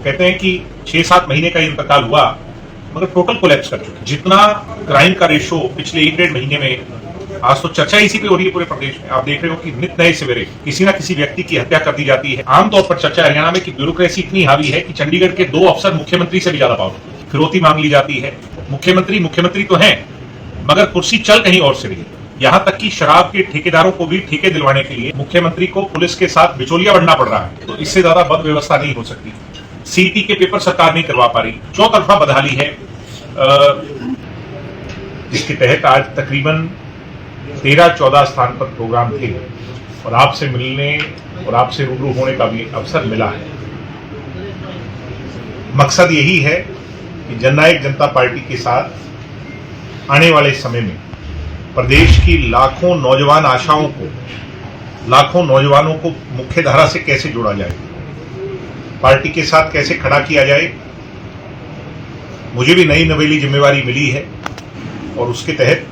कहते हैं कि 6-7 महीने का इंतकाल हुआ मगर टोटल कोलैप्स कर चुके। जितना क्राइम का रेशो पिछले 1-1.5 महीने में, आज तो चर्चा इसी पे हो रही है पूरे प्रदेश में। आप देख रहे हो कि नित नए सवेरे किसी ना किसी व्यक्ति की हत्या कर दी जाती है। आमतौर पर चर्चा हरियाणा में कि ब्यूरोक्रेसी इतनी हावी है कि चंडीगढ़ के 2 अफसर मुख्यमंत्री से भी ज्यादा पावरफुल। फिरौती मांग ली जाती है। मुख्यमंत्री तो हैं मगर कुर्सी चल कहीं और से रही है। यहां तक कि शराब के ठेकेदारों को भी ठेके दिलवाने के लिए मुख्यमंत्री को पुलिस के साथ बिचौलिया बनना पड़ रहा है। तो इससे ज्यादा बद व्यवस्था नहीं हो सकती। सीटी के पेपर सरकार नहीं करवा पा रही। चौतरफा बदहाली है, जिसके तहत आज तकरीबन 13-14 स्थान पर प्रोग्राम थे और आपसे मिलने और आपसे रूबरू होने का भी अवसर मिला है। मकसद यही है कि जननायक जनता पार्टी के साथ आने वाले समय में प्रदेश की लाखों नौजवान आशाओं को, लाखों नौजवानों को मुख्यधारा से कैसे जोड़ा जाए, पार्टी के साथ कैसे खड़ा किया जाए। मुझे भी नई नवेली जिम्मेवारी मिली है और उसके तहत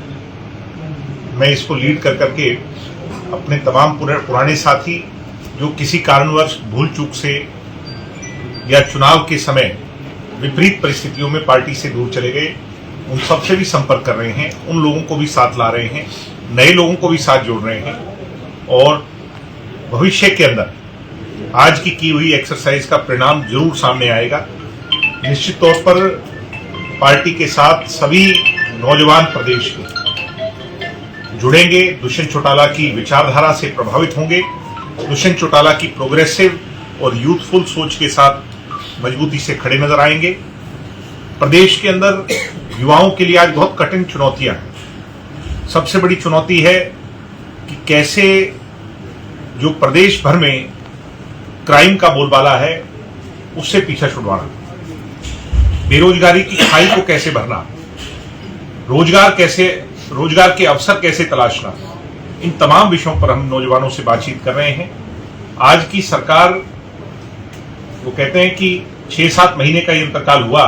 मैं इसको लीड कर करके अपने तमाम पुराने साथी जो किसी कारणवश भूल चूक से या चुनाव के समय विपरीत परिस्थितियों में पार्टी से दूर चले गए, उन सबसे भी संपर्क कर रहे हैं। उन लोगों को भी साथ ला रहे हैं, नए लोगों को भी साथ जोड़ रहे हैं और भविष्य के अंदर आज की हुई एक्सरसाइज का परिणाम जरूर सामने आएगा। निश्चित तौर पर पार्टी के साथ सभी नौजवान प्रदेश के जुड़ेंगे, दुष्यंत चौटाला की विचारधारा से प्रभावित होंगे, दुष्यंत चौटाला की प्रोग्रेसिव और यूथफुल सोच के साथ मजबूती से खड़े नजर आएंगे। प्रदेश के अंदर युवाओं के लिए आज बहुत कठिन चुनौतियां हैं। सबसे बड़ी चुनौती है कि कैसे जो प्रदेश भर में क्राइम का बोलबाला है उससे पीछा छुड़वाना, बेरोजगारी की खाई को कैसे भरना, रोजगार के अवसर कैसे तलाशना, इन तमाम विषयों पर हम नौजवानों से बातचीत कर रहे हैं। आज की सरकार, वो कहते हैं कि 6-7 महीने का इंतकाल हुआ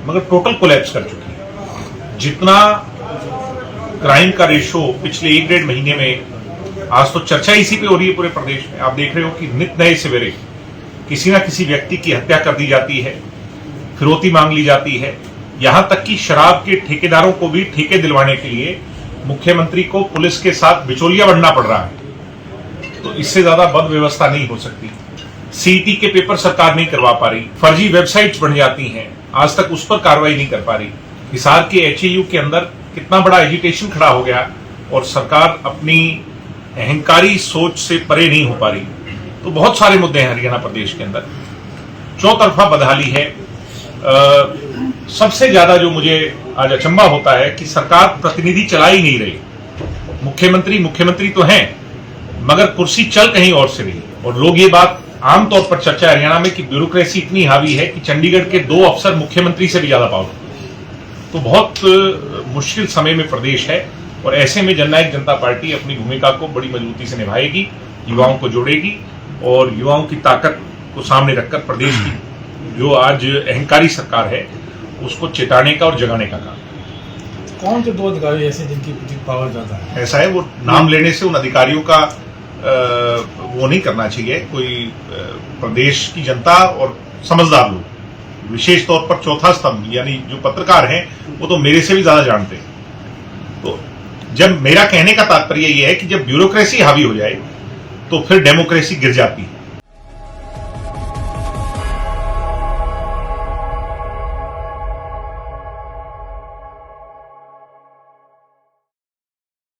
मगर टोटल कोलैप्स कर चुकी है। जितना क्राइम का रेशो पिछले 1-1.5 महीने में, आज तो चर्चा इसी पे हो रही है पूरे प्रदेश में। आप देख रहे हो कि नित नए सवेरे किसी ना किसी व्यक्ति की हत्या कर दी जाती है, फिरौती मांग ली जाती है। यहां तक कि शराब के ठेकेदारों को भी ठेके दिलवाने के लिए मुख्यमंत्री को पुलिस के साथ बिचौलिया बनना पड़ रहा है। तो इससे ज्यादा बद व्यवस्था नहीं हो सकती। सीटी के पेपर सरकार नहीं करवा पा रही। फर्जी वेबसाइट्स बन जाती हैं, आज तक उस पर कार्रवाई नहीं कर पा रही। हिसार के एचएयू के अंदर कितना बड़ा एजिटेशन खड़ा हो गया और सरकार अपनी अहंकारी सोच से परे नहीं हो पा रही। तो बहुत सारे मुद्दे हैं हरियाणा प्रदेश के अंदर। चौतरफा बदहाली है। सबसे ज्यादा जो मुझे आज अचंभा होता है कि सरकार प्रतिनिधि चला ही नहीं रही। मुख्यमंत्री तो हैं मगर कुर्सी चल कहीं और से रही। और लोग ये बात आमतौर पर चर्चा हरियाणा में कि ब्यूरोक्रेसी इतनी हावी है कि चंडीगढ़ के 2 अफसर मुख्यमंत्री से भी ज्यादा पावरफुल। तो बहुत मुश्किल समय में प्रदेश है और ऐसे में जननायक जनता पार्टी अपनी भूमिका को बड़ी मजबूती से निभाएगी, युवाओं को जोड़ेगी और युवाओं की ताकत को सामने रखकर प्रदेश की जो आज अहंकारी सरकार है उसको चेताने का और जगाने का काम। कौन से 2 अधिकारी ऐसे जिनकी पावर ज्यादा है? ऐसा है, वो नाम लेने से उन अधिकारियों का वो नहीं करना चाहिए। कोई प्रदेश की जनता और समझदार लोग, विशेष तौर पर चौथा स्तंभ यानी जो पत्रकार हैं, वो तो मेरे से भी ज्यादा जानते हैं। तो जब मेरा कहने का तात्पर्य ये है कि जब ब्यूरोक्रेसी हावी हो जाए तो फिर डेमोक्रेसी गिर जाती है।